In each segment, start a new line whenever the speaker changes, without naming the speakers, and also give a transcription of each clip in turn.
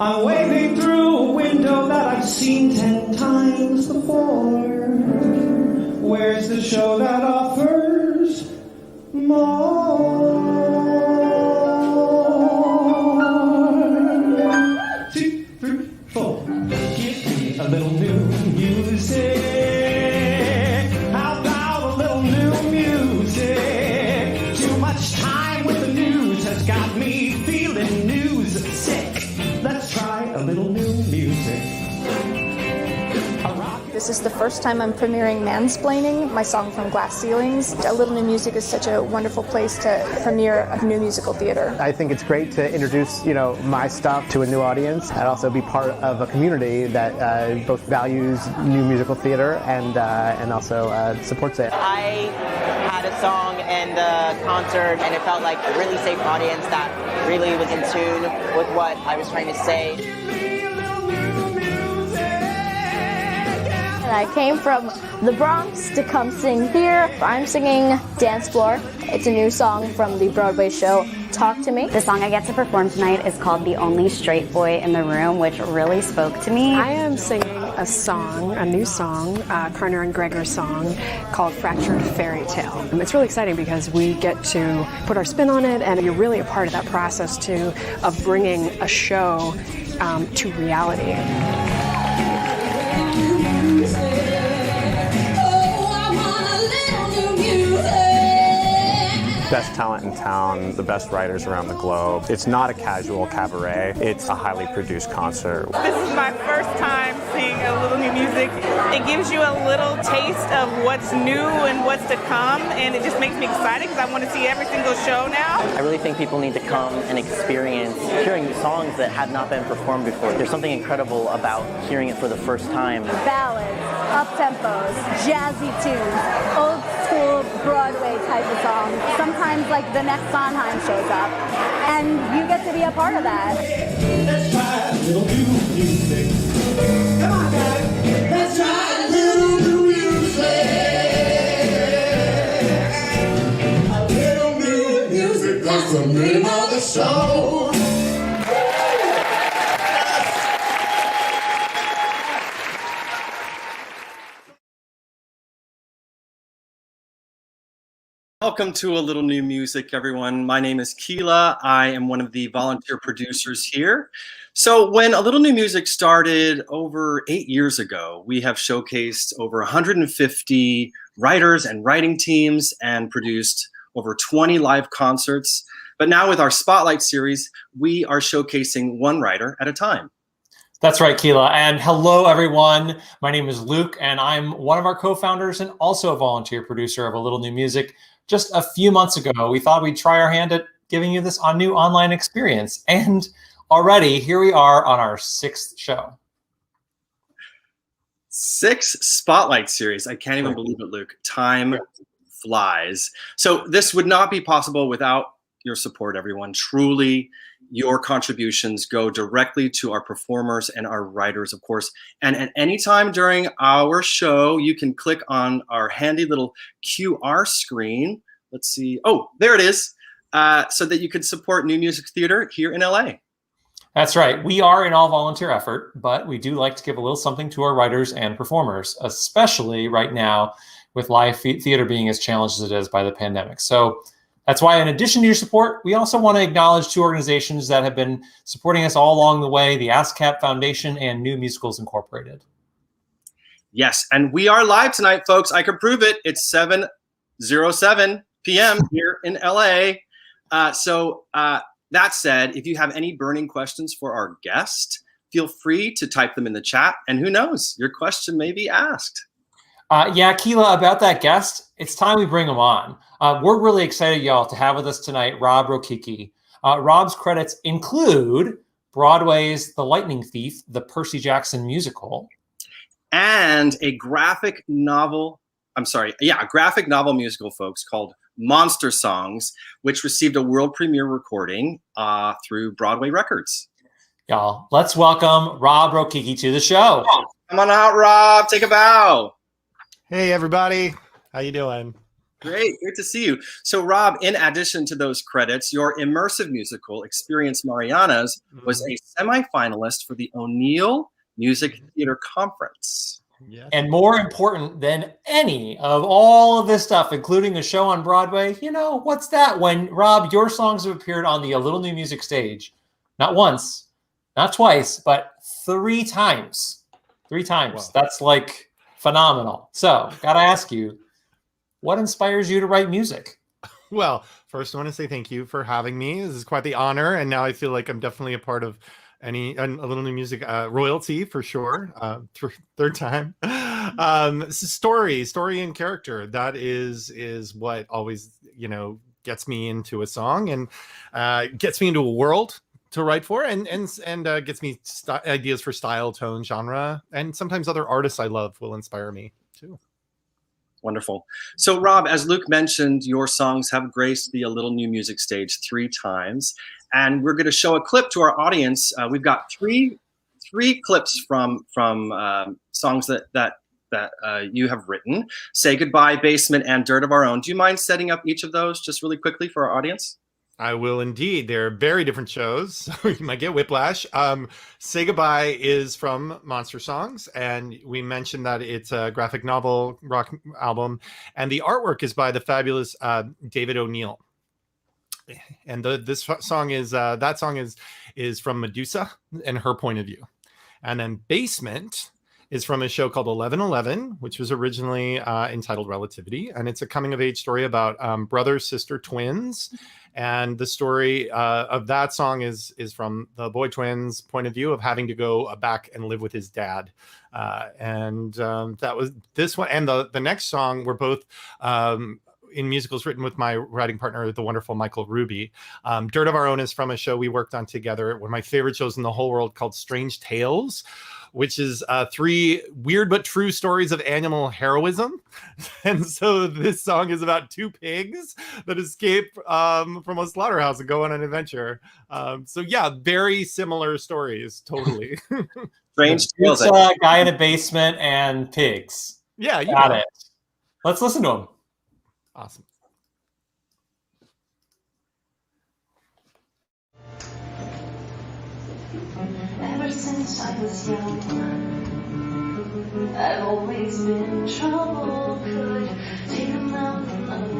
I'm waving through a window that I've seen 10 times before. Where's the show that offers more? 2, 3, 4. Give me a little new music. How about a little new music? Too much time with the news has got me feeling news sick. Let's try a little new music.
This is the first time I'm premiering Mansplaining, my song from Glass Ceilings. A Little New Music is such a wonderful place to premiere a new musical theater.
I think it's great to introduce, my stuff to a new audience and also be part of a community that both values new musical theater and also supports it.
I had a song in the concert and it felt like a really safe audience that really was in tune with what I was trying to say.
I came from the Bronx to come sing here. I'm singing Dance Floor. It's a new song from the Broadway show Talk to Me.
The song I get to perform tonight is called The Only Straight Boy in the Room, which really spoke to me.
I am singing a new song, Karner and Gregor's song called Fractured Fairy Tale. It's really exciting because we get to put our spin on it, and you're really a part of that process too, of bringing a show to reality.
Best talent in town, the best writers around the globe. It's not a casual cabaret, it's a highly produced concert.
This is my first time seeing A Little New Music. It gives you a little taste of what's new and what's to come, and it just makes me excited because I want to see every single show now.
I really think people need to come and experience hearing songs that have not been performed before. There's something incredible about hearing it for the first time.
Ballads, up-tempos, jazzy tunes, old school Broadway type of songs. Sometimes like the next Sondheim shows up, and you get to be a part of that.
Let's try a little new music. Come on, guys. Let's try a little new music. A little new music, that's the name of the show.
Welcome to A Little New Music, everyone. My name is Keela. I am one of the volunteer producers here. So when A Little New Music started over 8 years ago, we have showcased over 150 writers and writing teams and produced over 20 live concerts. But now with our Spotlight series, we are showcasing one writer at a time.
That's right, Keela. And hello, everyone. My name is Luke, and I'm one of our co-founders and also a volunteer producer of A Little New Music. Just a few months ago, we thought we'd try our hand at giving you this new online experience. And already, here we are on our 6th show.
6 Spotlight series. I can't even believe it, Luke. Time flies. So this would not be possible without your support, everyone. Truly, your contributions go directly to our performers and our writers, of course. And at any time during our show, you can click on our handy little QR screen. Let's see. Oh, there it is. So that you can support new music theater here in LA.
That's right. We are an all-volunteer effort, but we do like to give a little something to our writers and performers, especially right now with live theater being as challenged as it is by the pandemic. So that's why, in addition to your support, we also want to acknowledge 2 organizations that have been supporting us all along the way, the ASCAP Foundation and New Musicals Incorporated.
Yes, and we are live tonight, folks. I can prove it. It's 7:07 p.m. here in LA. That said, if you have any burning questions for our guest, feel free to type them in the chat. And who knows, your question may be asked.
Yeah, Keela, about that guest, it's time we bring him on. We're really excited, y'all, to have with us tonight Rob Rokicki. Rob's credits include Broadway's The Lightning Thief, the Percy Jackson musical,
and a graphic novel musical, folks, called Monster Songs, which received a world premiere recording through Broadway Records.
Y'all, let's welcome Rob Rokicki to the show.
Come on out, Rob. Take a bow.
Hey, everybody. How you doing?
Great to see you. So, Rob, in addition to those credits, your immersive musical, Experience Marianas, was a semifinalist for the O'Neill Music Theater Conference.
Yes. And more important than any of all of this stuff, including a show on Broadway, you know, what's that when, Rob, your songs have appeared on the A Little New Music stage, not once, not twice, but 3 times. 3 times. Wow. That's like phenomenal. So, gotta ask you, what inspires you to write music?
Well, first I want to say thank you for having me. This is quite the honor. And now I feel like I'm definitely a part of a Little New Music royalty for sure. Third time. Story and character. That is what always, you know, gets me into a song and gets me into a world to write for, and gets me ideas for style, tone, genre, and sometimes other artists I love will inspire me too.
Wonderful. So, Rob, as Luke mentioned, your songs have graced the A Little New Music stage 3 times, and we're going to show a clip to our audience. We've got three clips from songs that you have written: "Say Goodbye," "Basement," and "Dirt of Our Own." Do you mind setting up each of those just really quickly for our audience?
I will indeed. They're very different shows, so you might get whiplash. Say Goodbye is from Monster Songs, and we mentioned that it's a graphic novel rock album, and the artwork is by the fabulous David O'Neill. And this song is from Medusa and her point of view. And then Basement is from a show called 1111, which was originally entitled Relativity, and it's a coming-of-age story about brother-sister twins. And the story of that song is from the boy twins' point of view of having to go back and live with his dad. That was this one. And the next song were both in musicals written with my writing partner, the wonderful Michael Ruby. Dirt of Our Own is from a show we worked on together, one of my favorite shows in the whole world, called Strange Tales, which is 3 weird but true stories of animal heroism. And so this song is about 2 pigs that escape from a slaughterhouse and go on an adventure. So yeah, very similar stories, totally.
Strange Tales.
It's a guy in a basement and pigs.
Yeah, you
got it. Let's listen to him.
Awesome.
Ever since I was young, I've always been in trouble. Could take a mountain of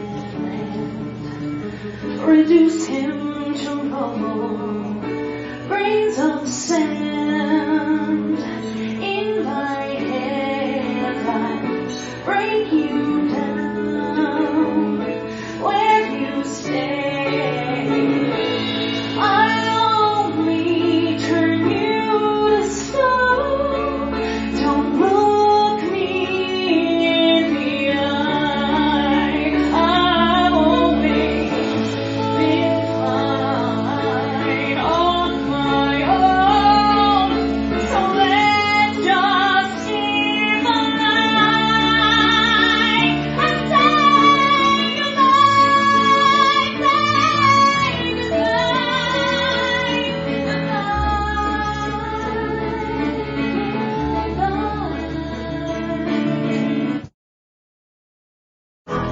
and reduce him to rubble. Grains of sand in my head, I break you down where you stay. I'll only turn you to stone. Don't look me in the eye. I've always been fine on my own. So let's just see the light and say goodbye, say goodbye.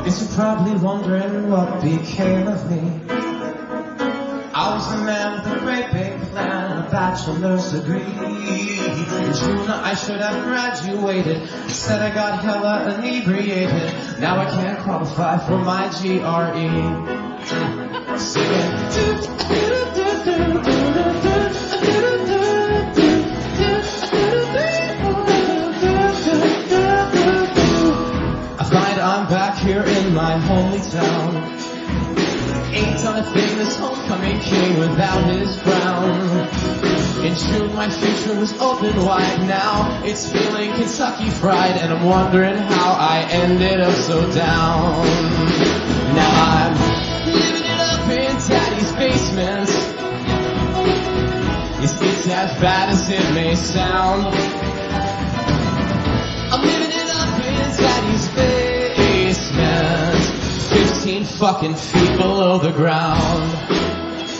Guess you're probably wondering what became of me. I was the man with a great big plan, a bachelor's degree. In June I should have graduated. Instead I got hella inebriated. Now I can't qualify for my GRE. Singing. I find I'm back here in my hometown. Ain't done a thing this homecoming king without his crown. In June my future was open wide. Now it's feeling Kentucky fried, and I'm wondering how I ended up so down. Now I'm living it up in daddy's basement. It's as bad as it may sound. I'm living it up in daddy's basement, 15 fucking feet below the ground.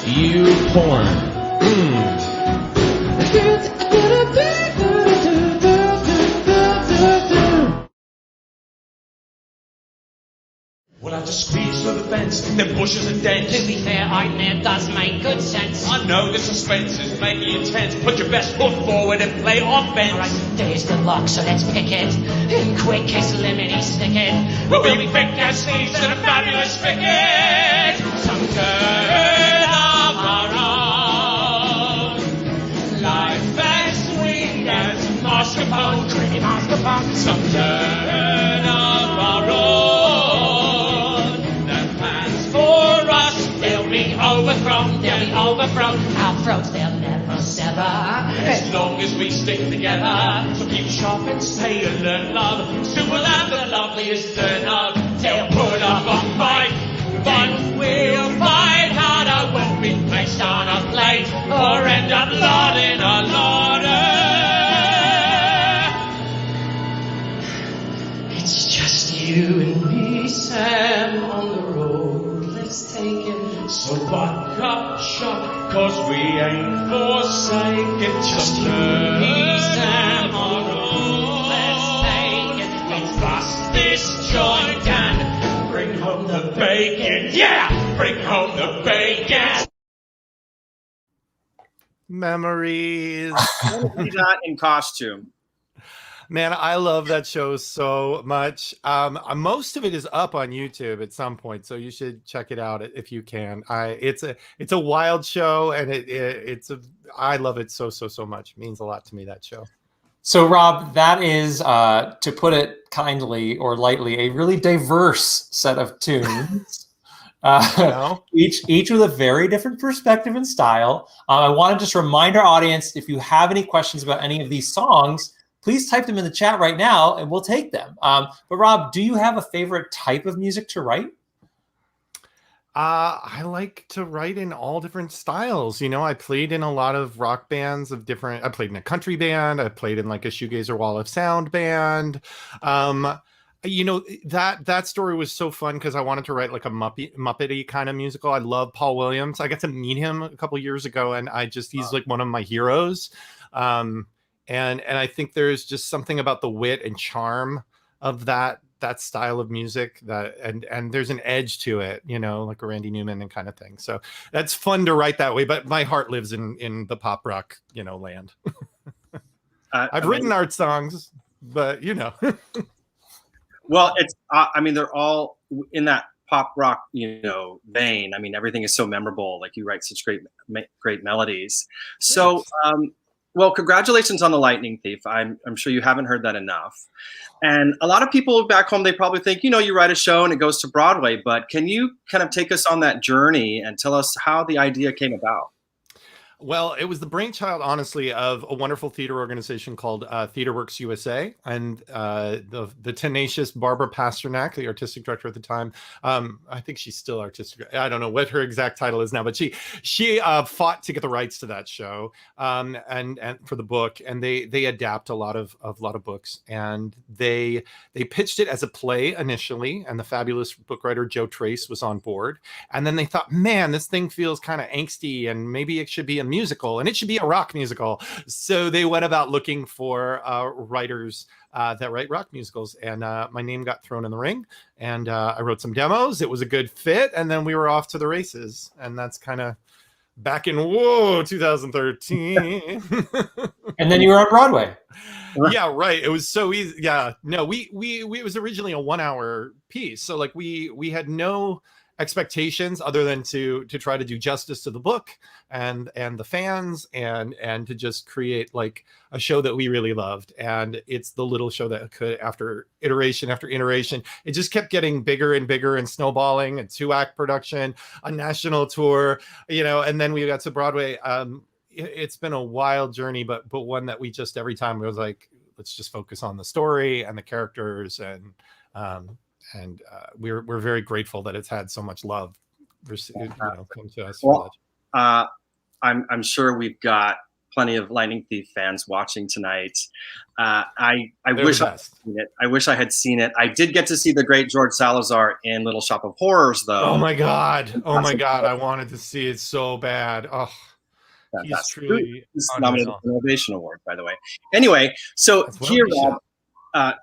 You porn. When I to squeeze through the fence, them bushes and dents.
To be fair, ALNM does make good sense.
I know the suspense is making you tense. Put your best foot forward and play offense.
Alright, there's the lock, so let's pick it. In quick case limity, stick it.
We'll be thick as thieves in a fabulous thicket. Some turn of our own. Life as sweet as mascarpone.
Creamy mascarpone.
Some turn of our own. That plans for us, they'll be overthrown.
They'll be overthrown. Our throats, they'll never sever.
As long as we stick together. So keep sharp and stay alert, love. Soon we'll have the loveliest turn of. They'll put up a fight, but we'll fight harder when we placed on a plate or end up lauding a lauder. It's just you and me, Sam, on the road. Let's take it. So buck up shop, cause we ain't forsaken. Just you and me, Sam, on the road. Let's take it. Let's bust this joint and bring home the bacon. Yeah! Bring home the bacon!
Memories.
He's not in costume.
Man, I love that show so much. Most of it is up on YouTube at some point, so you should check it out if you can. It's a wild show, and I love it so much. It means a lot to me, that show.
So, Rob, that is, to put it kindly or lightly, a really diverse set of tunes. Each with a very different perspective and style. I want to just remind our audience, if you have any questions about any of these songs, please type them in the chat right now and we'll take them. But Rob, do you have a favorite type of music to write?
I like to write in all different styles. You know, I played in a lot of rock bands of different, I played in a country band. I played in like a shoegazer wall of sound band. You know, that story was so fun because I wanted to write like a Muppety kind of musical. I love Paul Williams. I got to meet him a couple years ago, and he's like one of my heroes. And I think there's just something about the wit and charm of that style of music and there's an edge to it, you know, like a Randy Newman and kind of thing. So that's fun to write that way, but my heart lives in the pop rock, you know, land. I've written art songs, but you know.
Well, it's, I mean, they're all in that pop rock, you know, vein. I mean, everything is so memorable. Like you write such great melodies. So, well, congratulations on The Lightning Thief. I'm sure you haven't heard that enough. And a lot of people back home, they probably think, you know, you write a show and it goes to Broadway, but can you kind of take us on that journey and tell us how the idea came about?
Well, it was the brainchild, honestly, of a wonderful theater organization called TheaterWorks USA, and the tenacious Barbara Pasternak, the artistic director at the time. I think she's still artistic. I don't know what her exact title is now, but she fought to get the rights to that show and for the book, and they adapt a lot of books, and they pitched it as a play initially, and the fabulous book writer Joe Trace was on board, and then they thought, man, this thing feels kind of angsty, and maybe it should be a musical, and it should be a rock musical. So they went about looking for writers that write rock musicals, and my name got thrown in the ring, and I wrote some demos. It was a good fit, and then we were off to the races, and that's kind of back in 2013.
And then you were on Broadway.
Yeah, right. It was so easy. Yeah, no, it was originally a 1-hour piece, so like we had no expectations other than to try to do justice to the book and the fans and to just create like a show that we really loved. And it's the little show that could, after iteration after iteration, it just kept getting bigger and bigger and snowballing. A 2-act production, a national tour, you know, and then we got to Broadway. It's been a wild journey, but one that we just, every time it was like, let's just focus on the story and the characters, and we're very grateful that it's had so much love, you know, come to us.
Well, I'm sure we've got plenty of Lightning Thief fans watching tonight. I wish I had seen it. I wish I had seen it. I did get to see the great George Salazar in Little Shop of Horrors, though.
Oh my God! Oh my God! I wanted to see it so bad. Oh, he's truly
nominated for an Innovation Award, by the way. Anyway, so here, Rob,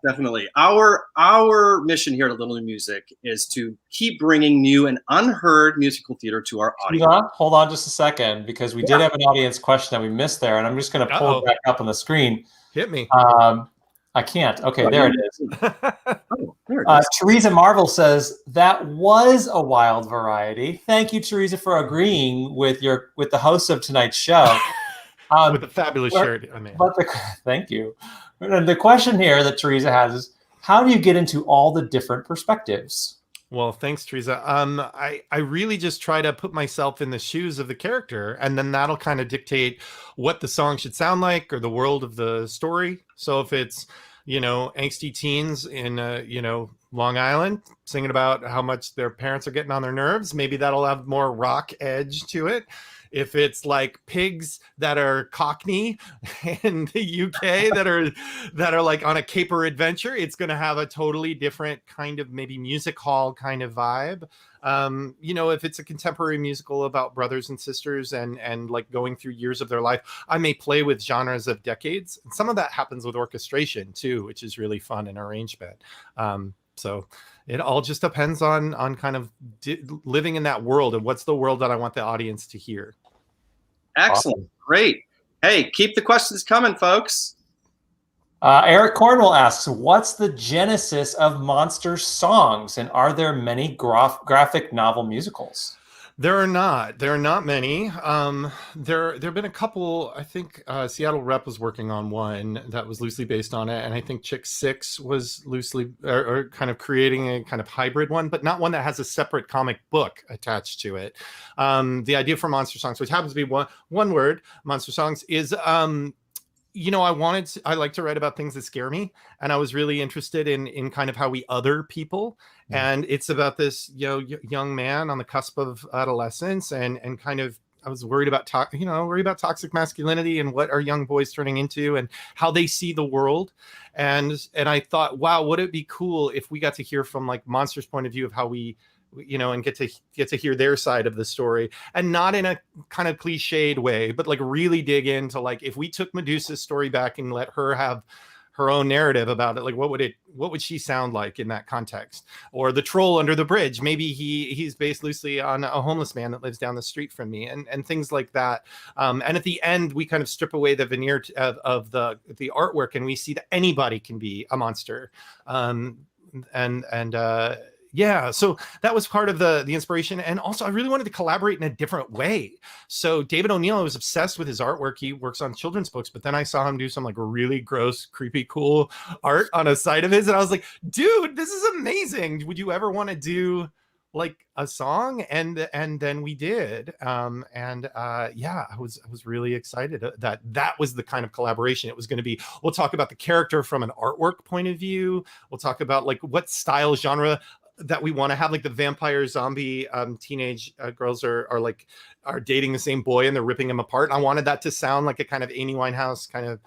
Definitely. Our mission here at Little New Music is to keep bringing new and unheard musical theater to our audience.
Hold on just a second, because we did have an audience question that we missed there, and I'm just going to pull it back up on the screen.
Hit me.
I can't. Okay, there it is. Teresa Marvel says that was a wild variety. Thank you, Teresa, for agreeing with the host of tonight's show.
With a fabulous shirt, I mean.
Thank you. The question here that Teresa has is, how do you get into all the different perspectives?
Well, thanks, Teresa. I really just try to put myself in the shoes of the character, and then that'll kind of dictate what the song should sound like or the world of the story. So if it's, angsty teens in, Long Island singing about how much their parents are getting on their nerves, maybe that'll have more rock edge to it. If it's like pigs that are Cockney in the UK that are like on a caper adventure, it's going to have a totally different kind of maybe music hall kind of vibe. If it's a contemporary musical about brothers and sisters and like going through years of their life, I may play with genres of decades. And some of that happens with orchestration too, which is really fun in arrangement. So it all just depends on kind of living in that world and what's the world that I want the audience to hear.
Excellent. Awesome. Great. Hey, keep the questions coming, folks.
Eric Cornwell asks, what's the genesis of Monster songs, and are there many graphic novel musicals?
There are not. There are not many. There have been a couple. I think Seattle Rep was working on one that was loosely based on it, and I think Chick 6 was loosely or kind of creating a kind of hybrid one, but not one that has a separate comic book attached to it. The idea for Monster Songs, which happens to be one word, Monster Songs, is I like to write about things that scare me, and I was really interested in kind of how we other people. And it's about this young man on the cusp of adolescence, and kind of I was worried about toxic masculinity and what are young boys turning into and how they see the world. And I thought, wow, would it be cool if we got to hear from like Monster's point of view of how we and get to hear their side of the story, and not in a kind of cliched way, but like really dig into like, if we took Medusa's story back and let her have her own narrative about it, like what would she sound like in that context? Or the troll under the bridge, maybe he's based loosely on a homeless man that lives down the street from me, and things like that. And at the end, we kind of strip away the veneer of the artwork, and we see that anybody can be a monster. Yeah, so that was part of the inspiration. And also I really wanted to collaborate in a different way. So David O'Neill, I was obsessed with his artwork. He works on children's books, but then I saw him do some like really gross, creepy, cool art on a site of his. And I was like, dude, this is amazing. Would you ever want to do like a song? And then we did. I was really excited that was the kind of collaboration it was going to be. We'll talk about the character from an artwork point of view. We'll talk about like what style genre that we want to have, like the vampire zombie teenage girls are dating the same boy and they're ripping him apart. And I wanted that to sound like a kind of Amy Winehouse kind of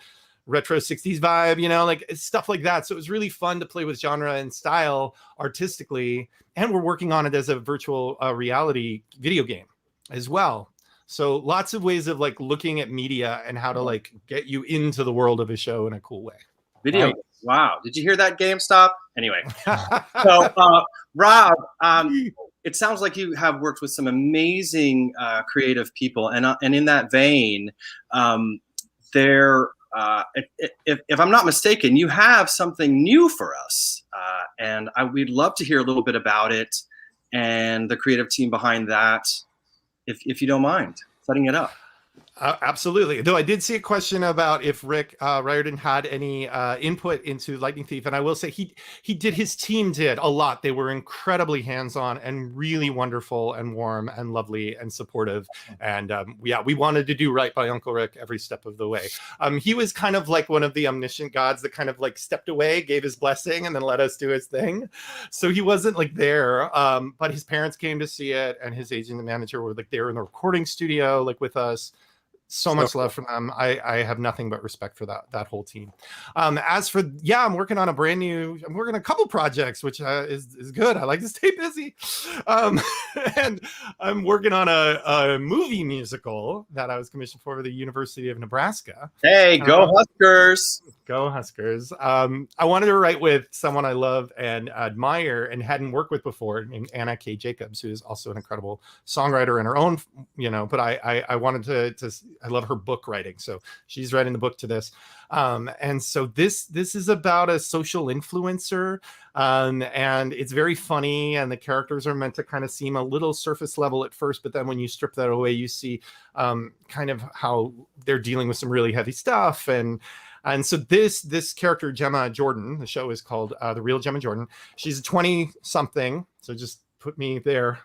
retro 60s vibe, like stuff like that. So it was really fun to play with genre and style artistically. And we're working on it as a virtual reality video game as well. So lots of ways of like looking at media and how to like get you into the world of a show in a cool way.
Video. Right. Wow. Did you hear that, GameStop? Anyway. So, Rob, it sounds like you have worked with some amazing creative people. And in that vein, if I'm not mistaken, you have something new for us. And we'd love to hear a little bit about it and the creative team behind that, if you don't mind setting it up.
Absolutely. Though I did see a question about if Rick Riordan had any input into Lightning Thief, and I will say his team did a lot. They were incredibly hands-on and really wonderful and warm and lovely and supportive. And we wanted to do right by Uncle Rick every step of the way. He was kind of like one of the omniscient gods that kind of like stepped away, gave his blessing, and then let us do his thing. So he wasn't like there, but his parents came to see it, and his agent and manager were like there in the recording studio, like with us. So much love from them. I have nothing but respect for that whole team. As for, I'm working on I'm working on a couple projects, which is good. I like to stay busy. And I'm working on a movie musical that I was commissioned for the University of Nebraska.
Hey, go Huskers.
Go Huskers. I wanted to write with someone I love and admire and hadn't worked with before, named Anna K. Jacobs, who is also an incredible songwriter in her own, but I wanted to I love her book writing. So she's writing the book to this. And so this is about a social influencer, and it's very funny, and the characters are meant to kind of seem a little surface level at first, but then when you strip that away, you see kind of how they're dealing with some really heavy stuff. And so this character, Gemma Jordan, the show is called The Real Gemma Jordan. She's a 20-something, so just put me there,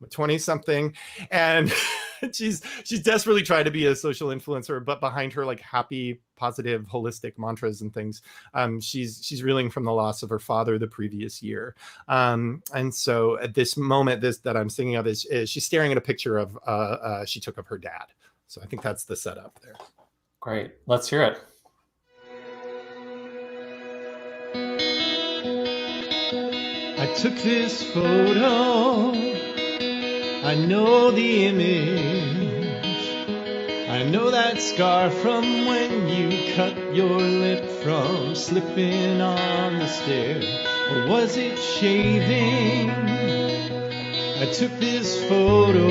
20-something, and she's desperately trying to be a social influencer, but behind her like happy, positive, holistic mantras and things, she's reeling from the loss of her father the previous year. And so at this moment, that I'm thinking of is she's staring at a picture of she took of her dad. So I think that's the setup there.
Great, let's hear it.
I took this photo, I know the image, I know that scar from when you cut your lip from slipping on the stair, or was it shaving? I took this photo,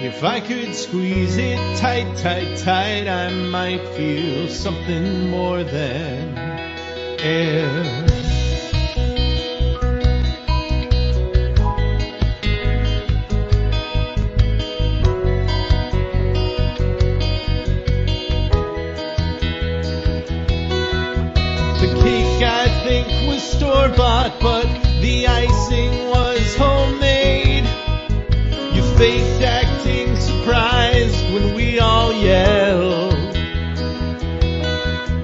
if I could squeeze it tight, tight, tight, I might feel something more than air. Store-bought, but the icing was homemade. You faked acting surprised when we all yelled.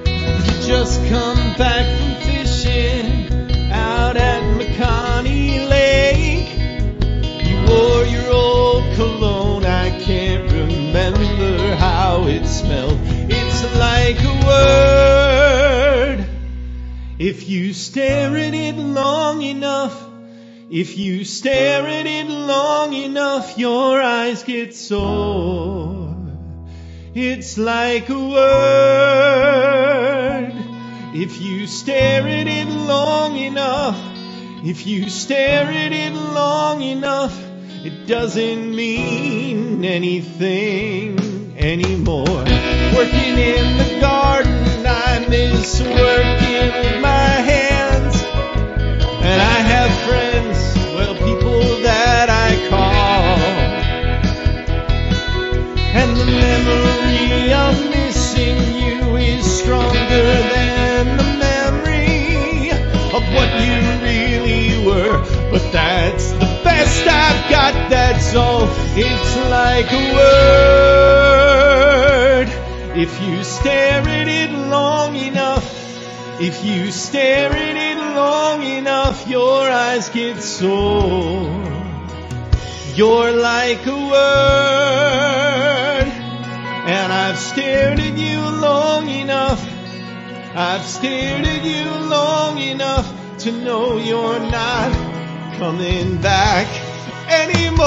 You just come back from fishing out at McConney Lake. You wore your old cologne, I can't remember how it smelled. It's like a word. If you stare at it long enough, if you stare at it long enough, your eyes get sore. It's like a word. If you stare at it long enough, if you stare at it long enough, it doesn't mean anything anymore. Working in the garden, I miss working with my hands. And I have friends, well, people that I call. And the memory of missing you is stronger than the memory of what you really were. But that's the best I've got, that's all. It's like a word. If you stare at it long enough, if you stare at it long enough, your eyes get sore. You're like a word, and I've stared at you long enough. I've stared at you long enough to know you're not coming back anymore.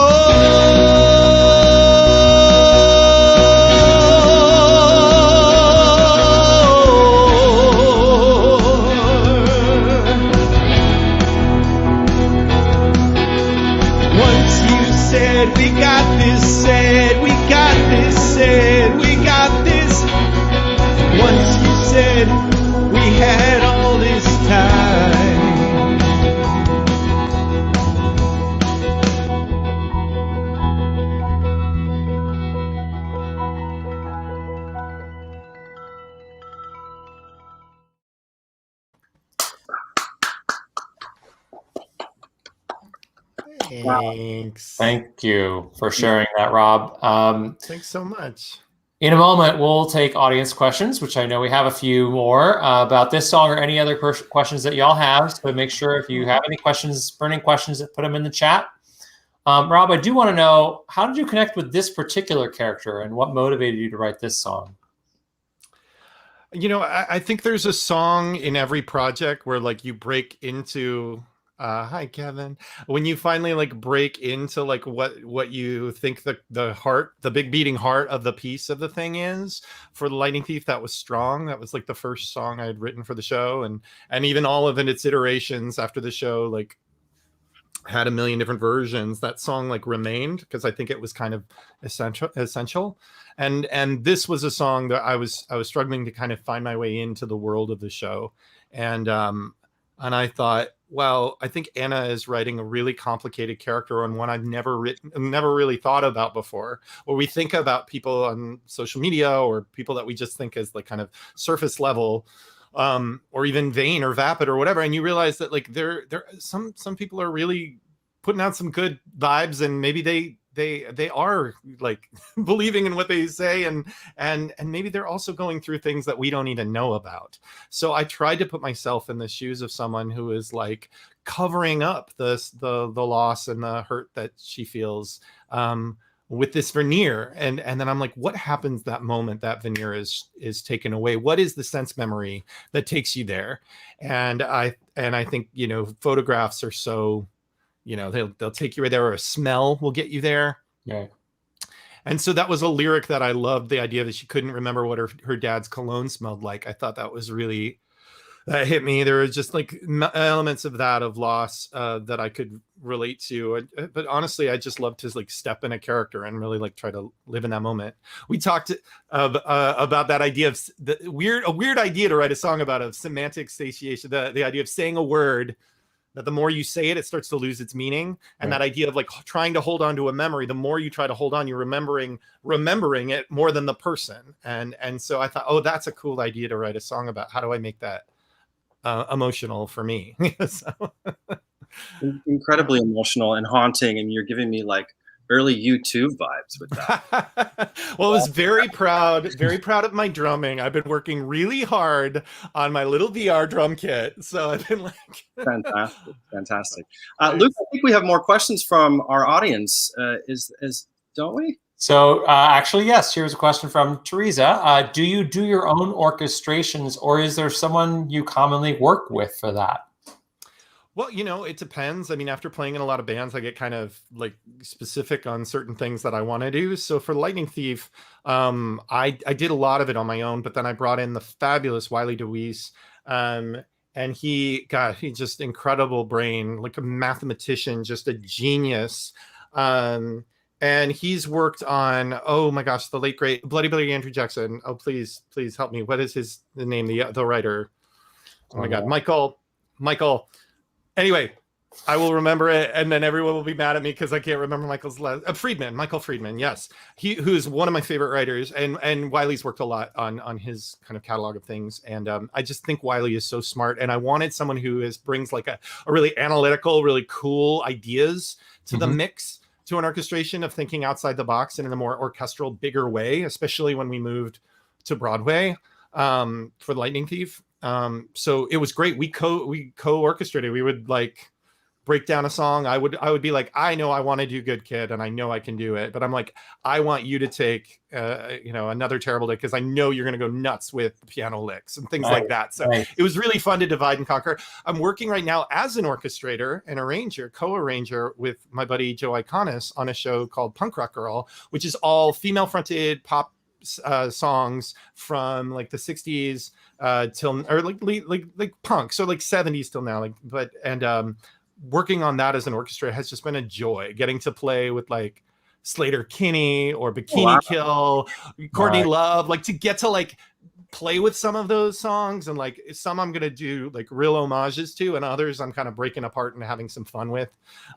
We got this, said, we got this, said, we got this. Once you said we had all this time.
Thanks.
Thank you for sharing that, Rob.
Thanks so much.
In a moment, we'll take audience questions, which I know we have a few more about this song or any other questions that y'all have. So make sure if you have any questions, burning questions, put them in the chat. Rob, I do want to know, how did you connect with this particular character and what motivated you to write this song?
You know, I think there's a song in every project where like you break into Hi, Kevin. When you finally like break into like what you think the big beating heart of the piece of the thing is for the Lightning Thief, that was strong. That was like the first song I had written for the show, and even all of its iterations after the show like had a million different versions. That song like remained because I think it was kind of essential. And this was a song that I was struggling to kind of find my way into the world of the show, and I thought, well, I think Anna is writing a really complicated character on one I've never really thought about before. Where we think about people on social media or people that we just think as like kind of surface level, or even vain or vapid or whatever, and you realize that like there some people are really putting out some good vibes, and maybe they are like believing in what they say, and maybe they're also going through things that we don't even know about. So I tried to put myself in the shoes of someone who is like covering up the loss and the hurt that she feels, with this veneer, and then I'm like, what happens that moment that veneer is taken away? What is the sense memory that takes you there? And I think, you know, photographs are so, you know, they'll take you right there, or a smell will get you there.
Yeah.
And so that was a lyric that I loved, the idea that she couldn't remember what her dad's cologne smelled like. I thought that was really, that hit me. There were just like elements of that, of loss, that I could relate to. But honestly, I just love to like step in a character and really like try to live in that moment. We talked about that idea of a weird idea to write a song about, of semantic satiation, the idea of saying a word that the more you say it, it starts to lose its meaning. And that idea of like trying to hold on to a memory, the more you try to hold on, you're remembering it more than the person. And so I thought, oh, that's a cool idea to write a song about. How do I make that emotional for me? So.
Incredibly emotional and haunting, and you're giving me like early YouTube vibes with that.
Well, I was very proud of my drumming. I've been working really hard on my little VR drum kit, so I've been like
fantastic. Luke, I think we have more questions from our audience. Don't we?
So actually, yes. Here's a question from Teresa. Do you do your own orchestrations, or is there someone you commonly work with for that?
Well, you know, it depends. I mean, after playing in a lot of bands, I get kind of like specific on certain things that I want to do. So for Lightning Thief, I did a lot of it on my own, but then I brought in the fabulous Wiley DeWeese, and he just incredible brain, like a mathematician, just a genius. And he's worked on, oh my gosh, the late great Bloody Billy Andrew Jackson. Oh, please help me. What is the name? The writer. Oh my God, Michael. Anyway, I will remember it, and then everyone will be mad at me because I can't remember Michael Friedman. Yes, who's one of my favorite writers, and Wiley's worked a lot on his kind of catalog of things, and I just think Wiley is so smart, and I wanted someone who brings like a really analytical, really cool ideas to the mix, to an orchestration, of thinking outside the box and in a more orchestral, bigger way, especially when we moved to Broadway for Lightning Thief. So it was great. We co-orchestrated. We would like break down a song. I would be like, I know I want to do Good Kid, and I know I can do it, but I'm like, I want you to take Another Terrible Day, because I know you're going to go nuts with the piano licks and things like that. So it was really fun to divide and conquer. I'm working right now as an orchestrator and co-arranger with my buddy Joe Iconis on a show called Punk Rock Girl, which is all female fronted pop songs from like the 60s till, or like punk, so like 70s till now, working on that as an orchestra has just been a joy. Getting to play with like Slater Kinney or Bikini Kill, Courtney Love, like to get to like play with some of those songs, and like some I'm gonna do like real homages to, and others I'm kind of breaking apart and having some fun with,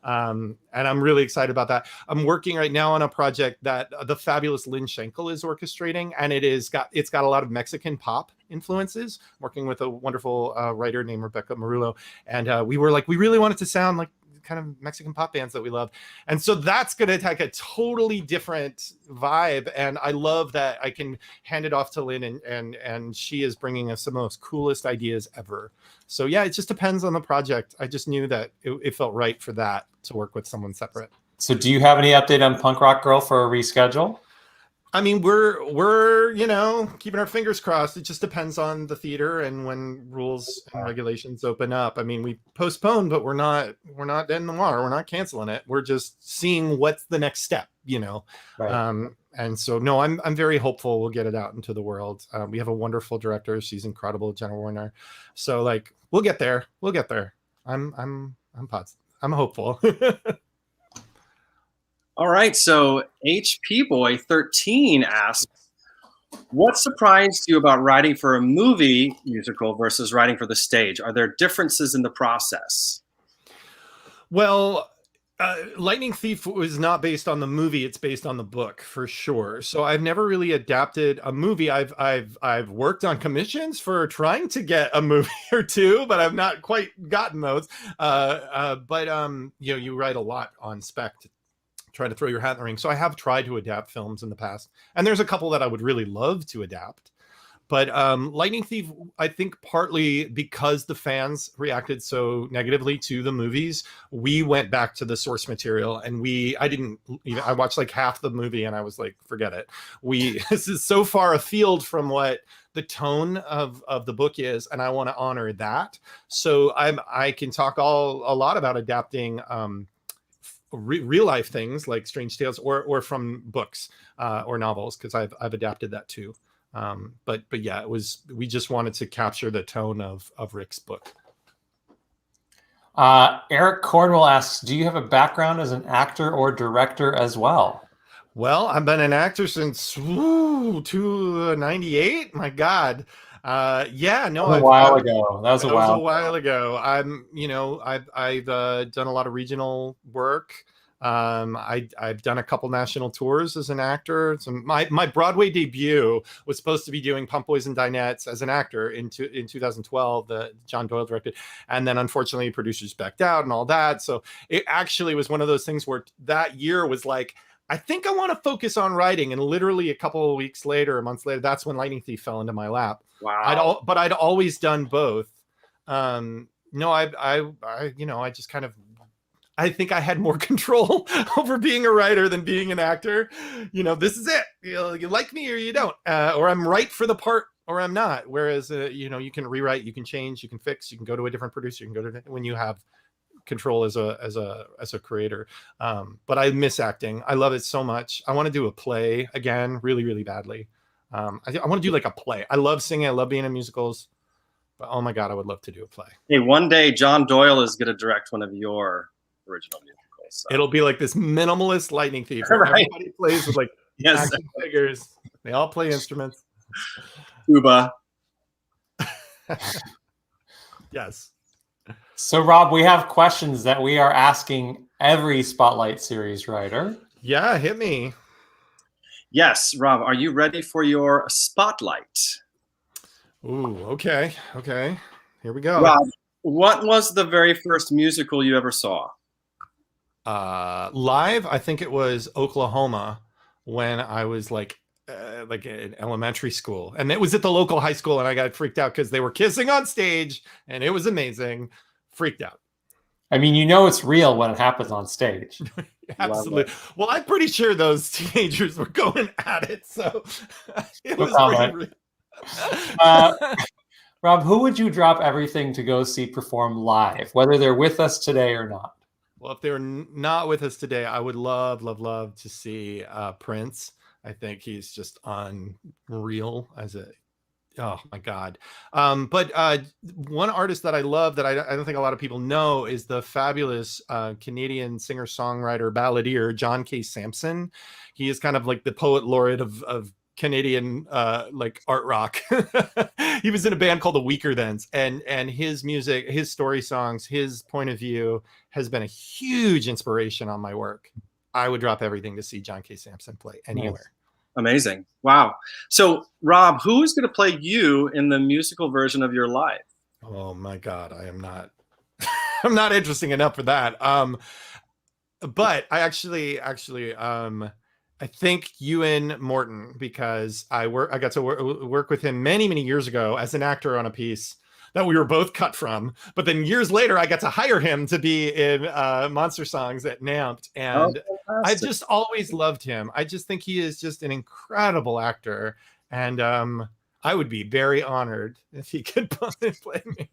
and I'm really excited about that. I'm working right now on a project that the fabulous Lynn Schenkel is orchestrating, and it's got a lot of Mexican pop influences, working with a wonderful writer named Rebecca Marullo, and we were like, we really want it to sound like kind of Mexican pop bands that we love. And so that's going to take a totally different vibe. And I love that I can hand it off to Lynn, and she is bringing us some of the most coolest ideas ever. So yeah, it just depends on the project. I just knew that it felt right for that to work with someone separate.
So do you have any update on Punk Rock Girl for a reschedule?
I mean, we're keeping our fingers crossed. It just depends on the theater and when rules and regulations open up. I mean, we postponed, but we're not dead in the water. We're not canceling it. We're just seeing what's the next step.
Right.
And so no, I'm very hopeful we'll get it out into the world. We have a wonderful director. She's incredible, Jenna Warner. So like we'll get there. We'll get there. I'm positive. I'm hopeful.
All right, so HP Boy 13 asks, what surprised you about writing for a movie musical versus writing for the stage? Are there differences in the process?
Well, Lightning Thief was not based on the movie; it's based on the book for sure. So I've never really adapted a movie. I've worked on commissions for trying to get a movie or two, but I've not quite gotten those. You write a lot on spec to try to throw your hat in the ring. So I have tried to adapt films in the past, and there's a couple that I would really love to adapt. But Lightning Thief, I think partly because the fans reacted so negatively to the movies, we went back to the source material, and I watched like half the movie and I was like, forget it. This is so far afield from what the tone of the book is, and I want to honor that. So I can talk a lot about adapting real life things like Strange Tales or from books or novels, because I've adapted that too. But yeah, we just wanted to capture the tone of Rick's book.
Eric Cornwell asks, do you have a background as an actor or director as well?
Well, I've been an actor since 98. My God. Yeah, no,
That was a while ago. That was a
while ago. I've done a lot of regional work. I've done a couple national tours as an actor. So my Broadway debut was supposed to be doing Pump Boys and Dinettes as an actor in 2012 that John Doyle directed, and then unfortunately producers backed out and all that. So it actually was one of those things where that year was like, I think I want to focus on writing, and literally a couple of weeks later, months later, that's when Lightning Thief fell into my lap.
Wow.
But I'd always done both. I just kind of, I think I had more control over being a writer than being an actor. This is it. You like me or you don't, or I'm right for the part or I'm not. Whereas, you can rewrite, you can change, you can fix, you can go to a different producer, you can go to when you have control as a creator. But I miss acting. I love it so much. I want to do a play again, really, really badly. I want to do like a play. I love singing. I love being in musicals. But oh my God, I would love to do a play.
Hey, one day John Doyle is going to direct one of your original musicals. So.
It'll be like this minimalist Lightning Thief.
Right.
Everybody plays with like action figures. They all play instruments.
Tuba.
Yes.
So Rob, we have questions that we are asking every Spotlight series writer.
Yeah, hit me.
Yes, Rob, are you ready for your Spotlight?
Ooh, okay. Here we go.
Rob, what was the very first musical you ever saw?
Live, I think it was Oklahoma when I was like in elementary school, and it was at the local high school, and I got freaked out because they were kissing on stage, and it was amazing. Freaked out.
I mean, it's real when it happens on stage.
Absolutely. Well, I'm pretty sure those teenagers were going at it, so it was pretty real.
Rob, who would you drop everything to go see perform live, whether they're with us today or not?
Well, if they're not with us today, I would love to see Prince. I think he's just unreal oh my God. But one artist that I love that I don't think a lot of people know is the fabulous Canadian singer-songwriter balladeer, John K. Sampson. He is kind of like the poet laureate of Canadian like art rock. He was in a band called the Weaker Thens, and his music, his story songs, his point of view has been a huge inspiration on my work. I would drop everything to see John K. Sampson play anywhere.
Nice. Amazing. Wow. So Rob, who is going to play you in the musical version of your life?
Oh my God, I am not I'm not interesting enough for that. But I actually I think Ewan Morton, because I got to work with him many years ago as an actor on a piece that we were both cut from. But then years later, I got to hire him to be in Monster Songs at NAMPed. And I just always loved him. I just think he is just an incredible actor. And I would be very honored if he could play me.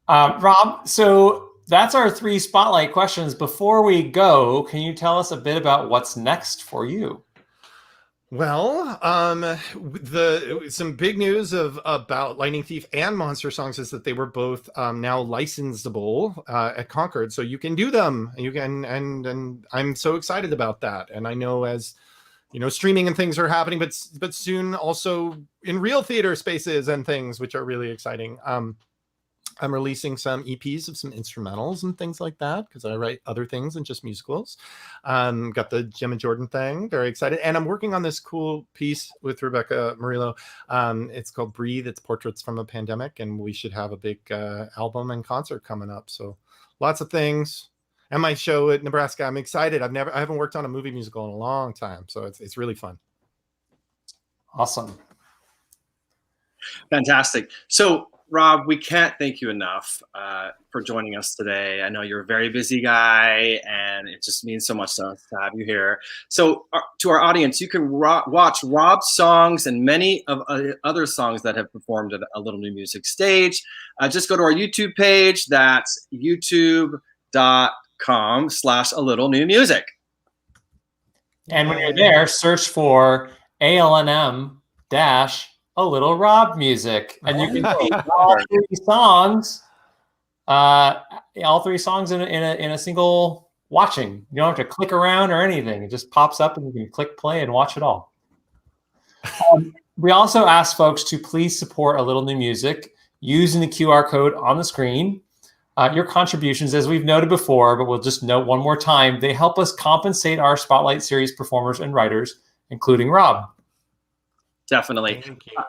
Rob, so that's our 3 spotlight questions. Before we go, can you tell us a bit about what's next for you?
Well, some big news about Lightning Thief and Monster Songs is that they were both now licensable at Concord, so you can do them. You can, and I'm so excited about that. And I know, as you know, streaming and things are happening, but soon also in real theater spaces and things, which are really exciting. I'm releasing some EPs of some instrumentals and things like that, because I write other things than just musicals. Got the Gemma Jordan thing, very excited. And I'm working on this cool piece with Rebecca Murillo. It's called Breathe. It's Portraits from a Pandemic, and we should have a big album and concert coming up. So lots of things. And my show at Nebraska, I'm excited. I haven't worked on a movie musical in a long time, so it's really fun.
Awesome.
Fantastic. So Rob, we can't thank you enough for joining us today. I know you're a very busy guy, and it just means so much to us to have you here. So to our audience, you can watch Rob's songs and many of other songs that have performed at A Little New Music stage. Just go to our YouTube page. That's youtube.com/A Little New Music.
And when you're there, search for ALNM A Little Rob Music, and you can see all 3 songs, in a single watching. You don't have to click around or anything; it just pops up, and you can click play and watch it all. We also ask folks to please support A Little New Music using the QR code on the screen. Your contributions, as we've noted before, but we'll just note one more time, they help us compensate our Spotlight Series performers and writers, including Rob.
Definitely.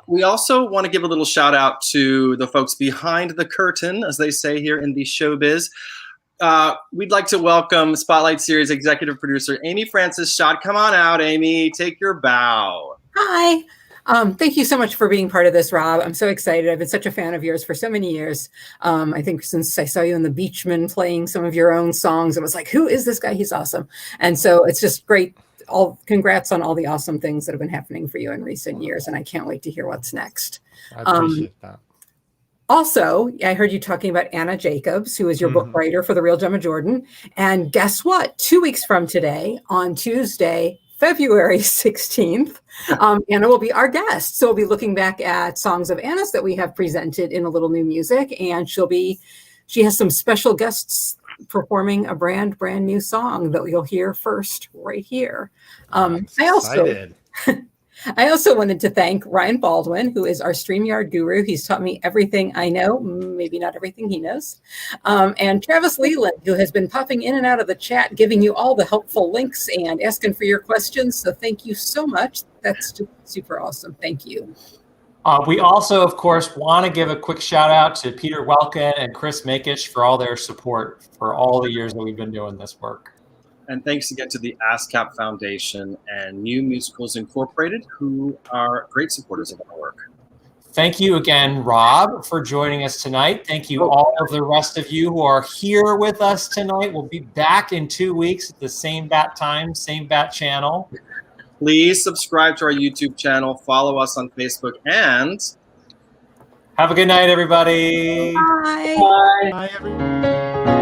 We also want to give a little shout out to the folks behind the curtain, as they say here in the showbiz. We'd like to welcome Spotlight Series executive producer Amy Francis Schott. Come on out, Amy. Take your bow.
Hi. Thank you so much for being part of this, Rob. I'm so excited. I've been such a fan of yours for so many years. I think since I saw you in The Beachmen playing some of your own songs, it was like, who is this guy? He's awesome. And so it's just great. Congrats on all the awesome things that have been happening for you in recent years, and I can't wait to hear what's next.
I appreciate that.
Also, I heard you talking about Anna Jacobs, who is your book writer for The Real Gemma Jordan. And guess what? 2 weeks from today, on Tuesday, February 16th, Anna will be our guest. So we'll be looking back at songs of Anna's that we have presented in A Little New Music, and she has some special guests performing a brand new song that you'll hear first right here. I also wanted to thank Ryan Baldwin, who is our StreamYard guru. He's taught me everything I know, maybe not everything he knows. And Travis Leland, who has been popping in and out of the chat, giving you all the helpful links and asking for your questions. So thank you so much. That's super awesome. Thank you.
We also, of course, want to give a quick shout out to Peter Welken and Chris Makish for all their support for all the years that we've been doing this work.
And thanks again to the ASCAP Foundation and New Musicals Incorporated, who are great supporters of our work.
Thank you again, Rob, for joining us tonight. Thank you all of the rest of you who are here with us tonight. We'll be back in 2 weeks at the same bat time, same bat channel.
Please subscribe to our YouTube channel, follow us on Facebook, and
have a good night, everybody.
Bye.
Bye, everyone.